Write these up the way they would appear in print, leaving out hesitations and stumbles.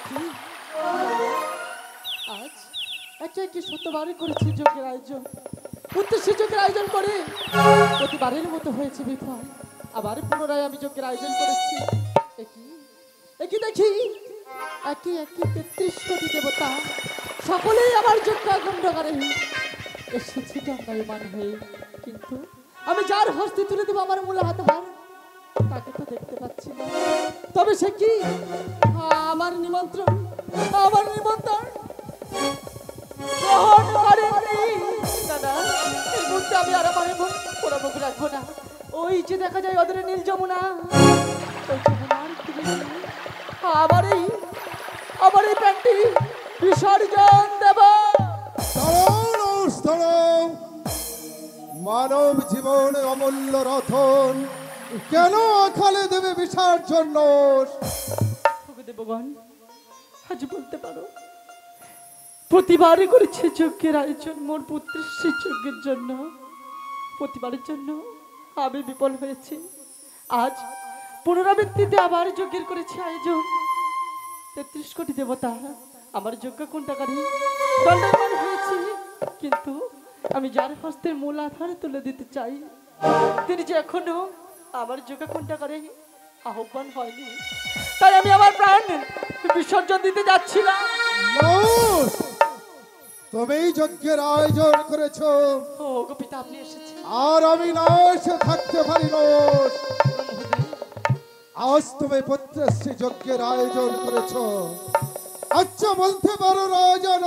কি আজ একে একে শতবারই করেছি যজ্ঞের আয়োজন, উদ্দেশ্যে যজ্ঞের আয়োজন করে প্রতিবারের মতো হয়েছে বিফল। আবার পুনরায় আমি যজ্ঞের আয়োজন করেছি। একই দেখি একই একই ৩৩ কোটি দেবতা সকলেই আমার যজ্ঞ গণ্ডকারে এসেছে দণ্ডায়মান হয়ে, কিন্তু আমি যার হস্তে তুলে দেবো আমার মূল আধার তাকে তো দেখতে পাচ্ছি না। তবে সে কি আমার নিমন্ত্রণ গ্রহণ করেনি। দাদা এই মুহূর্তে আমি আর আমার পোড়া মুখ রাখবো না। ওই যে দেখা যায় ওদের নীল যমুনা, ওই যমুনার আবার এই প্যান্টটি বিসর্জন দেব। মানব জীবনে অমূল্য রতন কেন আখালে দেবে বিসর্জন? দেবগণ আজ বলতে পারো প্রতিবারই করেছে যজ্ঞের আয়োজন মোর পুত্রের সেই যজ্ঞের জন্য, প্রতিবারের জন্য আমি বিফল হয়েছি। আজ পুনরাবৃত্তিতে আবার যজ্ঞের করেছে আয়োজন। ৩৩ কোটি দেবতা আমার যজ্ঞ কোণঠাকারী দণ্ডায়মান হয়েছে, কিন্তু আমি যার হস্তে মূল আধার তুলে দিতে চাই তিনি যে এখনো আমার যজ্ঞ কোণঠাকারী আহ্বান হয়নি, তাই আমি আমার প্রাণ বিসর্জন দিতে যাচ্ছিলাম। তবেই যজ্ঞের আয়োজন করেছ। ও গো পিতা, আপনি এসেছেন আর আমি না এসে থাকতে পারি না। আজ তুমি পুত্রশ্রী যজ্ঞের আয়োজন করেছ। আচ্ছা বলতে পারো রাজন,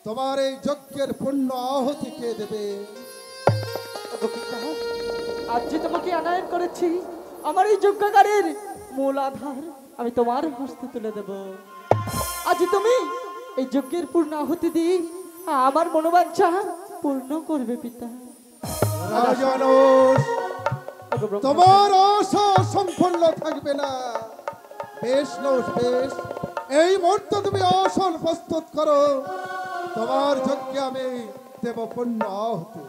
তোমার এই যজ্ঞের পূর্ণ আহুতি কে দেবে? আজ যে তোমাকে আনায়ন করেছি আমার এই যজ্ঞাগারের মূল আধার আমি তোমার হস্তে তুলে দেব। আজ তুমি এই যজ্ঞের পূর্ণ আহুতি দিয়ে আমার মনোবাঞ্ছা পূর্ণ করবে পিতা। রাজন, তোমার আশা সম্পূর্ণ থাকবে না। বেশ নৌস বেশ, এই মুহূর্তে তুমি আসন প্রস্তুত করো। তোমার যজ্ঞে আমি দেব পূর্ণ আহুতি।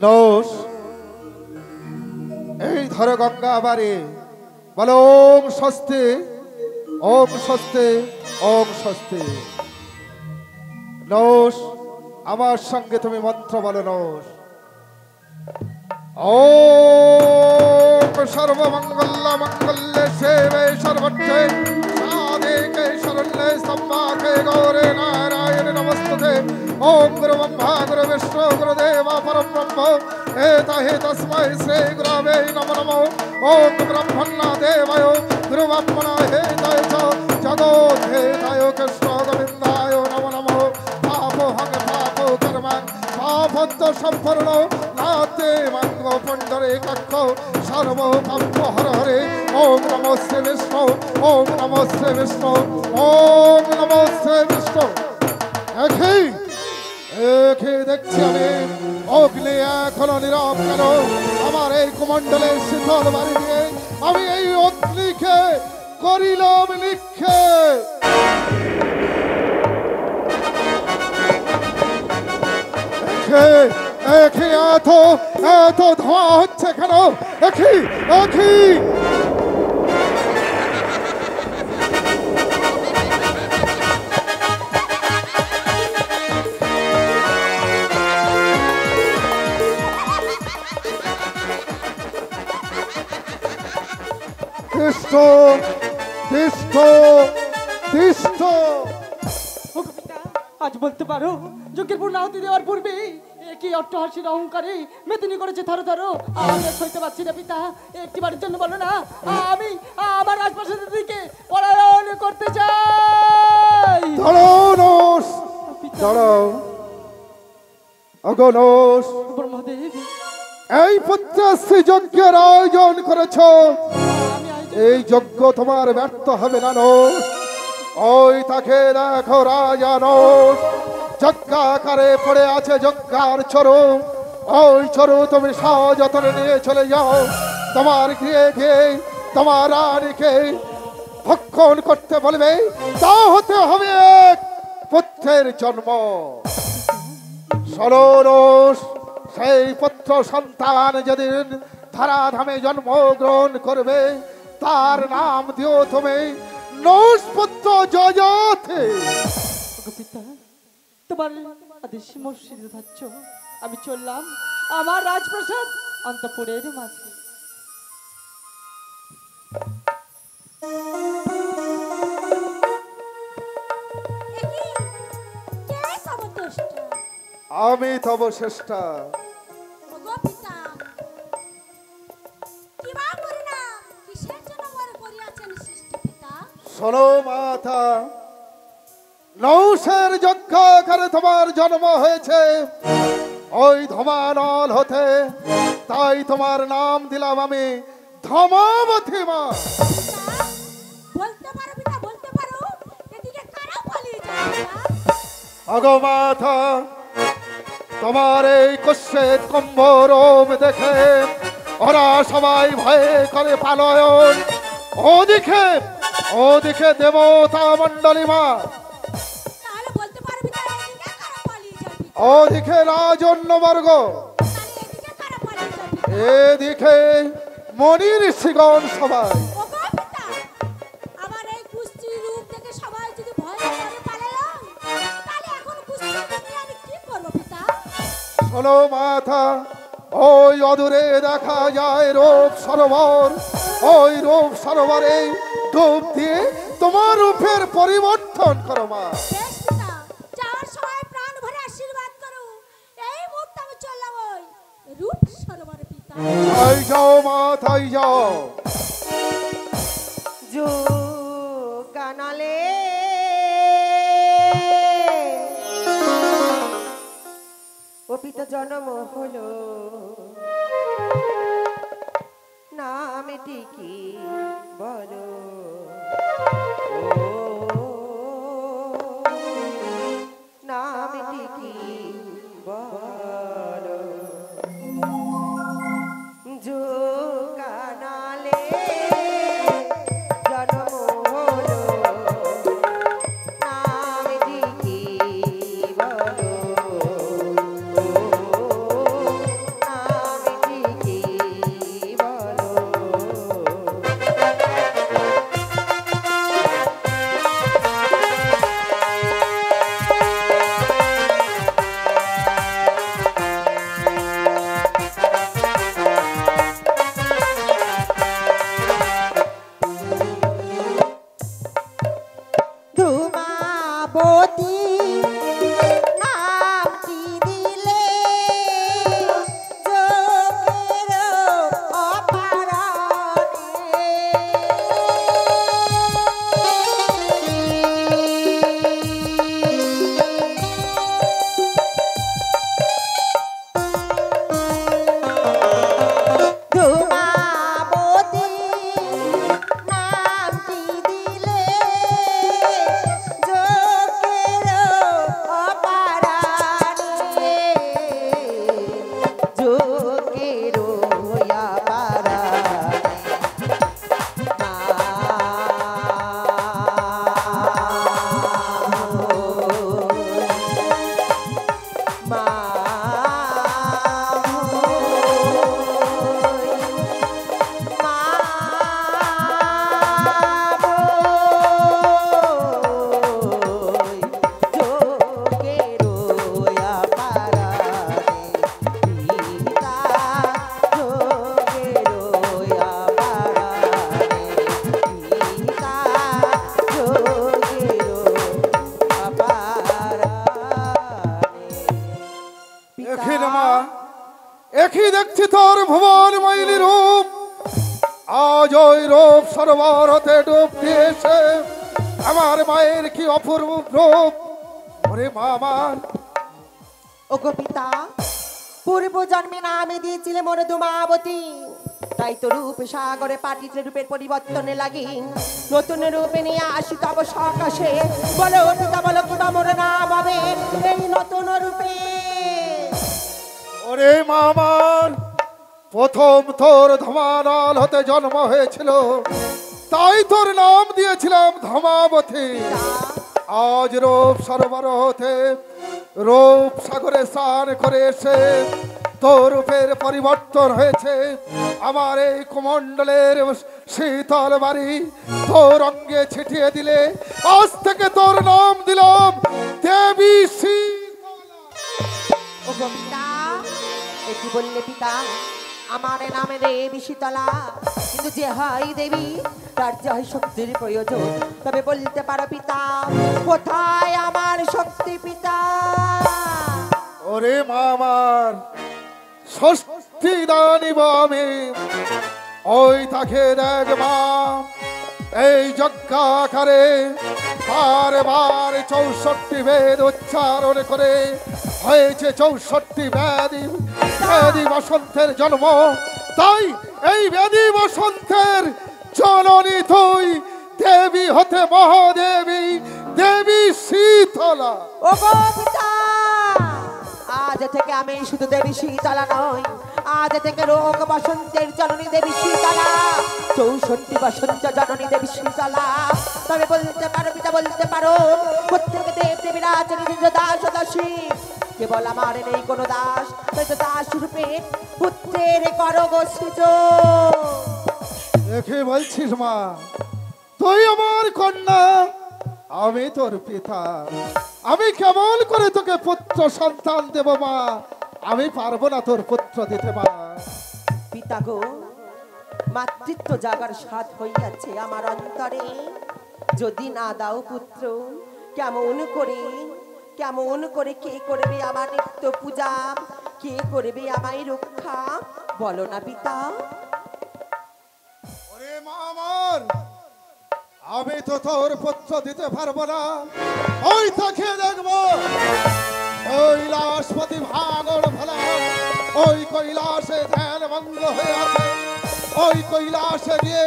নৌস, এই ধরো গঙ্গা বারে বলো ওম স্বস্তি, ওম স্বস্তি, ওম স্বস্তি। নৌস, আমার সঙ্গে তুমি মন্ত্র বলো। নৌস, ওম সর্বমঙ্গল মঙ্গলে শিবে সর্বত্রে সাধিকে শরণ্যে স্তম্ভাকে গৌরে নারায়ণ নমস্তুতে। ওম গুরু ব্রহ্মা গুরু বিষ্ণু গুরুদেব পরব্রহ্ম এতাহি তস্मै শ্রী গুরবে নমো নমঃ। ওম ব্রহ্মণ্য দেবায় গুরু ব্রহ্মণা হেতায় চ জগদ্ধায় কৃষ্ণ গোবিন্দায় নমো নমঃ। পাপোহং পাপ কর্মং পাপত্ব সম্পূর্ণ নাতে মঙ্গ পণ্ডরে কক্ষ সর্ব পাপ হর হরে। ওম নমঃ শ্রী বিষ্ণু, ওম নমঃ শ্রী বিষ্ণু, ওম নমঃ শ্রী বিষ্ণু। একই দেখছি আমি অগ্নি এখনো নীরব কেন? আমার এই কুমণ্ডলের শীতল বাড়ি দিয়ে আমি এই অগ্নিকে করিলাম নিক্ষেপ। এত ধোঁয়া হচ্ছে কেন? একই আজ বলতে পারো যজ্ঞের পূর্ণ আহুতি দেওয়ার পূর্বে কি অট্টহাসির অহংকারে মেদিনী করেছে ধরো ধরো। আমি সইতে পারছি না পিতা, একটি বাড়ির জন্য বলো না। আমি আমার রাজপ্রাসাদের দিকে পলায়ন করতে চাই। ব্রহ্মদেব এই পুত্রশ্রী যজ্ঞের আয়োজন করেছ, আমি আয়োজন এই যজ্ঞ তোমার ব্যর্থ হবে না নর। ওই তাকে দেখো রাজা নর, যজ্ঞাকারে পড়ে আছে যজ্ঞার চরু। ওই চরু তুমি সযত্নে নিয়ে চলে যাও, তোমার গৃহে গিয়ে তোমার রানীকে ভক্ষণ করতে বলবে, তা হতে হবে এক পুত্রের জন্ম। সরোষ সেই পুত্র সন্তান যেদিন ধরাধামে জন্মগ্রহণ করবে, তার নাম দিও তুমি নৌষপুত্র যযাতি। পিতা, তোমার আদেশ মসজিদে ধার্য, আমি চললাম আমার রাজপ্রাসাদ অন্তঃপুরের মাঝে। আমি তব শ্রেষ্ঠা। শোনো মাতা, নৌসের যজ্ঞাকারে তোমার জন্ম হয়েছে ওই ধমানল হতে, তাই তোমার নাম দিলাম আমি ধমাবতী মা। আগো মাতা, তোমার এই কশ্যেদ কম্বরম দেখে ওরা সবাই ভয়ে করে পালয়ন। ওদিকে দেবতা মণ্ডলী মা, ওদিকে রাজন্য বর্গ, এদিকে মনির ঋষিগণ সবাই। শোনো মাতা, ওই অদূরে দেখা যায় রূপ সরোবর, ওই রূপ সরোবরে ডুব দিয়ে তোমার রূপের পরিবর্তন করো মা। তাই যাও মা, তাই যাও। কানালে ও পিতা জন্ম হলো, নামটি কি বলো, নামটি কি বলো। কানালে জন্ম হলো, নামটি কি বলো, নামটি কি বলো। ধূমাবতী নামটি দিলে যোগের অপরাধে। ধূমাবতী নামটি দিলে যোগের অপরাধে, যোগের একই দেখছি তোর ভুবন মাইলি রূপ, আজ ওই রূপ সরোবর হতে ডুব দিয়েছে। আমার মায়ের কি অপূর্ব রূপ, ওরে মা আমার। ওগো পিতা, পূর্ব জন্মে নামে দিয়েছিলে মোরে ধূমাবতী, তাই তো রূপ সাগরে পাটিতে রূপের পরিবর্তনে লাগি নতুন রূপে নিয়ে আসি তব সকাশে। বলো পিতা বলো কিবা মোর নাম হবে এই নতুন রূপে। ওরে মামার, প্রথম তোর ধমানল হতে জন্ম হয়েছিল, তাই তোর নাম দিয়েছিলাম ধমাবতী। আজ রূপ সরোবর হতে রূপ সাগরে স্নান করে এসে তোর রূপের পরিবর্তন হয়েছে। আমার এই কুমণ্ডলের শীতল বাড়ি তোর অঙ্গে ছিটিয়ে দিলে আজ থেকে তোর নাম দিলাম দেবী শীতলা। ওগো পিতা, এ কি বললে পিতা? আমার নামে দেবী শীতলা, কিন্তু যে হয় দেবী তার যে হয় শক্তির প্রয়োজন। তবে বলতে পারো পিতা, কোথায় আমার শক্তি পিতা? ওরে মামার, ষষ্ঠী দানিব আমি, ওই তাকে দেখ মা, এই যজ্ঞাকারে বারবার 64 বেদ উচ্চারণ করে হয়েছে 64 ব্যাধি ব্যাধি বসন্তের জন্ম। তাই এই ব্যাধি বসন্তের জননী তুই, দেবী হতে মহাদেবী দেবী শীতলা। ওগো পিতা, আজ থেকে আমি শুধু দেবী শীতলা নই, আজ থেকে রোগ বসন্তের জননী দেবী শীতলা, 64 বসন্ত জননী দেবী শীতলা। তবে বলতে পারো পিতা, বলতে পারো প্রত্যেক দেব দেবীরা আছে নিজ দাস দাসী, কেবল আমার নেই কোনো দাস। তাই তো দাস রূপে পুত্রের করো গো সৃজন। দেখে বলছিস মা, তুই আমার কন্যা, আমি তোর পিতা, আমি কেমন করে তোকে পুত্র সন্তান দেব মা? আমি পারবো না তোর পুত্র দিতে মা। পিতা গো, মাতৃত্ব জাগার স্বাদ হইয়াছে আমার অন্তরে, যদি না দাও পুত্র কেমন করে কে করবে আমার নিত্য পূজা, কে করবে আমায় রক্ষা? বলো না পিতা। ওরে মা আমার, আমি তো তোর পুত্র দিতে পারবো না। ওই তাকে দেখবো কৈলাসপতি ভাগর ভোলা, ওই কৈলাসে ধ্যান ভঙ্গ হয়ে আছে। ওই কৈলাসে গিয়ে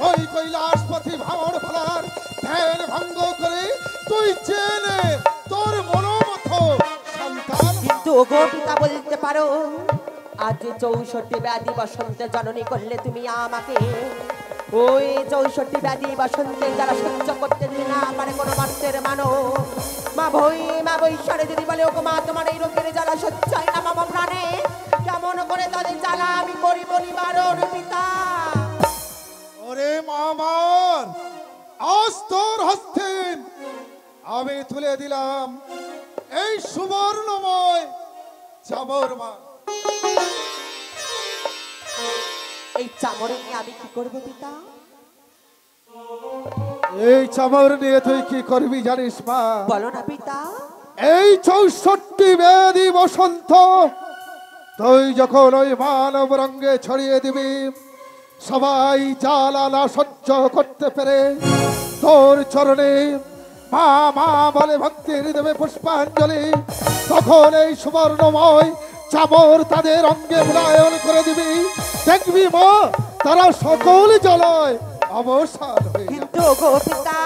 ওই কৈলাসপতি ভাগর ভোলার ধ্যান ভঙ্গ করে তুই চেনে তোর মনোমত সন্তান। কিন্তু ওগো পিতা, বলতে পারো আজ 64 ব্যাধি বসন্তে জননী করলে তুমি আমাকে, ওই 64 ব্যাধি বসন্তে যারা সহ্য করতে দিলে না পারে কোনো মানুষের মানো, মা বৈশ্বরে যদি বলে ওগো মা তোমার এই রোগের জ্বালা সহ্য হয় না মামা প্রাণে, কেমন করে তাদের জ্বালা আমি করিব নিবারণ পিতা? ওরে মামার, আজ তোর হস্তে আমি তুলে দিলাম এই সুবর্ণময় চামর মা। এই চামড়ে নিয়ে আমি কি করব পিতা? এই চামর নিয়ে তুই কি করবি জানিস মা? বলো না পিতা। এই 64 ব্যাধি বসন্ত তুই যখন ওই মানব রঙ্গে ছড়িয়ে দিবি, সবাই জ্বালা না সহ্য করতে পেরে তোর চরণে মা মা বলে ভক্তির দেবে পুষ্পাঞ্জলি, তখন এই সুবর্ণময় চামর তাদের অঙ্গে মুলায়ন করে দিবি। দেখবি মা, তারা সকল জ্বালায় অবসান হয়ে যাবে। কিন্তু ওগো পিতা,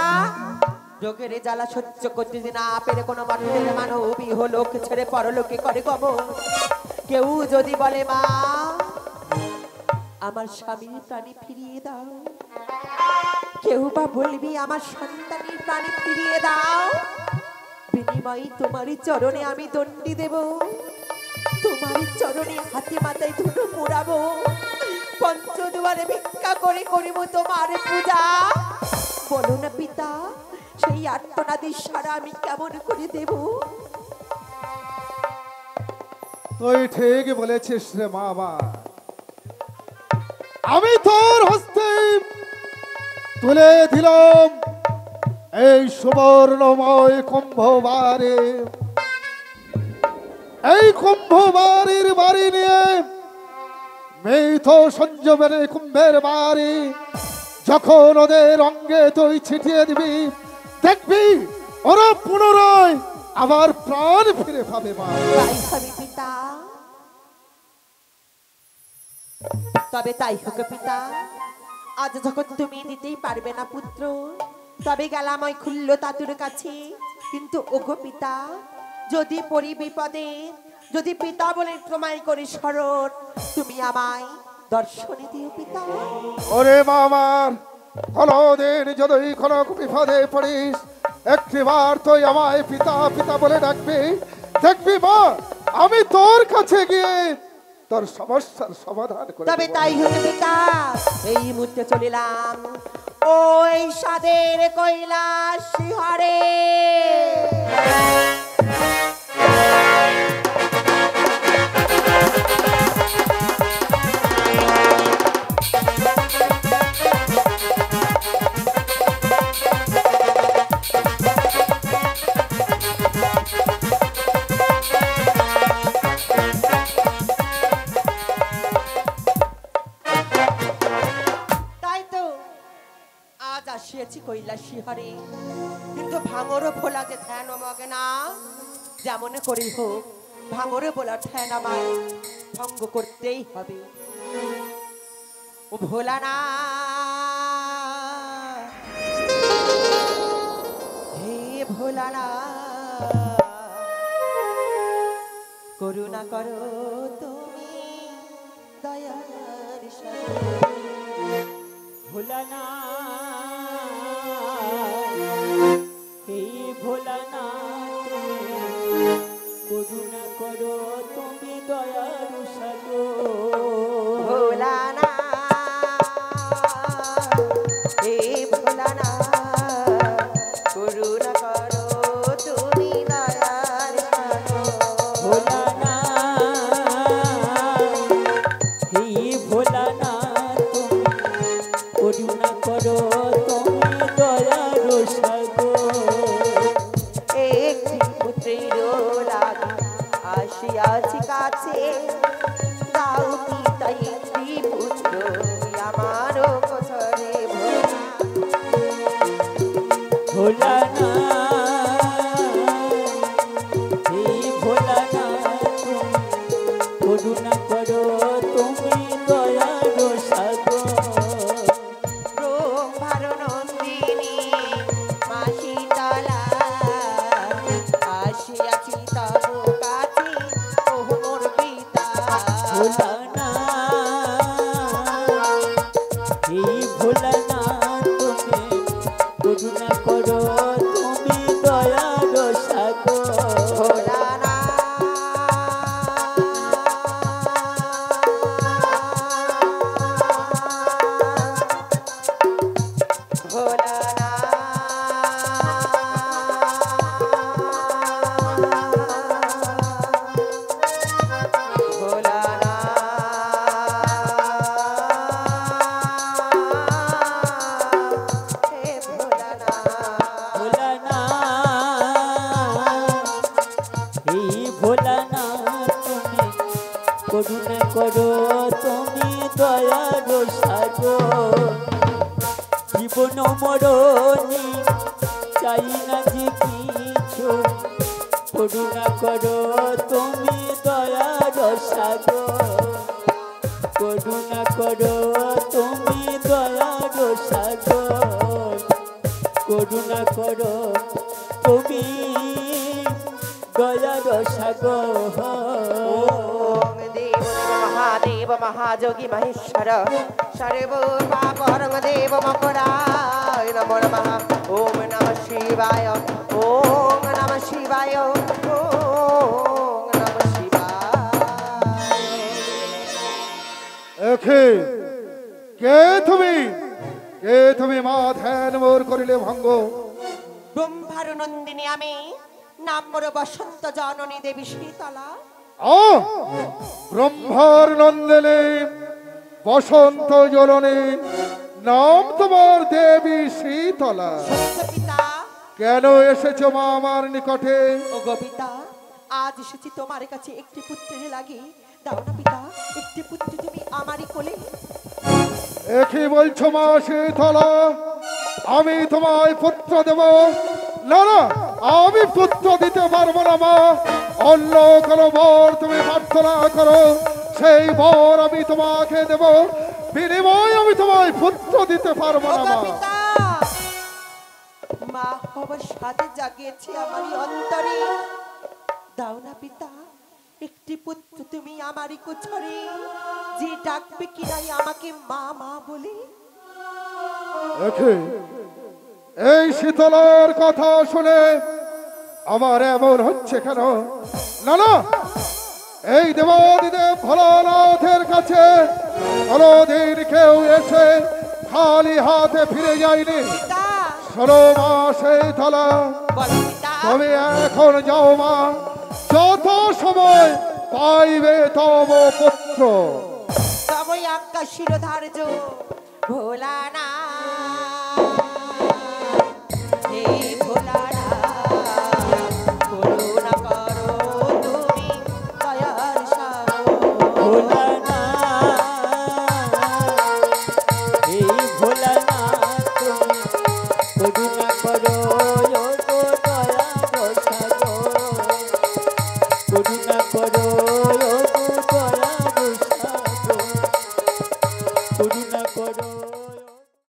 রোগের জ্বালা সহ্য করতে না পেরে কোনো মানুষের মানবী হলো ছেড়ে পরলোকে করে গমন, কেউ যদি বলে মা আমার স্বামীর প্রাণী ফিরিয়ে দাও, কেউ বা বলবি আমার সন্তানের প্রাণী ফিরিয়ে দাও, বিনিময়ে তোমারই চরণে আমি দণ্ডি দেব, তোমারই চরণে হাতে মাথায় ধুলো মোড়াবো, পঞ্চদুয়ারে ভিক্ষা করে করিব তোমার পূজা। বলো না পিতা, সেই আর্তনাদের সারা আমি কেমন করে দেব? তুই ঠিক বলেছিস রে বাবা, আমি তোর হস্তে তুলে দিলাম এই সুবর্ণময় কুম্ভবারে। এই কুম্ভবাড়ির বাড়ি নিয়ে মেথ সঞ্জমের কুম্ভের বাড়ি যখন ওদের অঙ্গে তুই ছিটিয়ে দিবি, দেখবি ওরা পুনরায় আবার প্রাণ ফিরে পাবে মা। তাই ভাবি পিতা, তবে তাই হোক পিতা, আজ যখন তুমি দিতেই পারবে না পুত্র, তবে গেলাম ওই খুল্ল তাতুর কাছে। কিন্তু ওগো পিতা, যদি পড়ি বিপদে, যদি পিতা বলে তোমায় করি স্মরণ, তুমি আমায় দর্শনে দিও পিতা। ওরে মা আমার, কোনদিন যদি কোনো বিপদে পড়িস, একটিবার তুই আমায় পিতা পিতা বলে ডাকবি, দেখবি মা আমি তোর কাছে গিয়ে তোর সমস্যার সমাধান করে তবে দেব। তাই হোক পিতা, এই মুহূর্তে চলিলাম ওই সাদের কৈলাস শিহরে। আসিয়াছি কৈলাসী হরে, কিন্তু ভাঙর ভোলা যে ধ্যান মগে না, যেমন করেই হোক ভাঙর ভোলা ধ্যান আমায় ভঙ্গ করতেই হবে। ও ভোলা না, হে ভোলা না, করুণা করো তুমি দয়ার সাগর। ভোলানা হে ভোলানা, করুণা করো তুমি দয়ার সাগর। ভোলা না, হে ভোলা না, করুণা করো তুমি দয়ার সাগর। ভোলানা হে ভোলানা, করুণা করো তুমি দয়ার সাগর। একটি পুত্রের লাগে আসিয়াছি কাছে, দাও পিতা একটি পুত্র আমারও কোসরে। ভোলানা হে ভোলানা, করুণা করো তুমি দয়ার সাগর। নন্দিনী মাসি তলা আসিয়াছি তব কাছে, ও মোর পিতা। ভোলানা হে ভোলানা, তুমি করুণা করো তুমি দয়ার সাগর। ভোলা না, ভোলা না, ভোলা না, হে ভোলা না। ভোলানা হে ভোলানা, তুমি করুণা করো তুমি দয়ার সাগর। জীবন মরণি চাই না যে কিছু, করুণা করো তুমি দয়ার সাগর। করুণা করো তুমি দয়ার সাগর। করুণা করো তুমি দয়ার সাগর। ওম দেব মহাদেব মহাযোগী মহেশ্বর, সর্ব পাপরং দেব মকরায় নমো নমঃ। ওম নমঃ শিবায়, ওম নমঃ শিবায়, ওম নমঃ শিবায়। এখে কে তুমি, কে তুমি মা ধ্যান মোর করিলে ভঙ্গ? ব্রহ্মার নন্দিনী আমি, নাম মোর বসন্ত জননী দেবী শীতলা। ও ব্রহ্মার নন্দিনী বসন্ত জননী, নাম তোমার দেবী শীতলা। সত্য পিতা, কেন এসেছো মা আমার নিকটে? ও গো পিতা, আজ এসেছি তোমার কাছে একটি পুত্রের লাগি। দাও না পিতা, একটি পুত্র তুমি আমারই কোলে। একই বলছো মা শীতলা, আমি তোমায় পুত্র দেব? না না, আমি পুত্র দিতে পারবো না মা। অন্য কোনো বর তুমি প্রার্থনা করো, সেই বর আমি তোমাকে দেব, বিনিময় আমি তোমায় পুত্র দিতে পারবো না ওগো মা। পিতা, মা হবার সাথে জাগিয়েছে আমারই অন্তরে। দাও না পিতা একটি পুত্র তুমি আমারই কুছরে, যে ডাকবে কিনাই আমাকে মা মা বলে। দেখে এই শীতলার কথা শুনে আমার এমন হচ্ছে কেন? না না, এই দেবাদিদেব ভোলানাথের কাছে কোনদিন কেউ এসে খালি হাতে ফিরে যায়নি। পিতা, 16 মাস এই তলা, বলো পিতা। তুমি এখন যাও মা, যত সময় পাইবে তব পুত্র। তবই আজ্ঞা শিরোধার্য ভোলানা, হে ভোলানা, করুণা করো তুমি দয়ার সাগর। ভোলানা, এই ভোলানা তুমি করুণা করো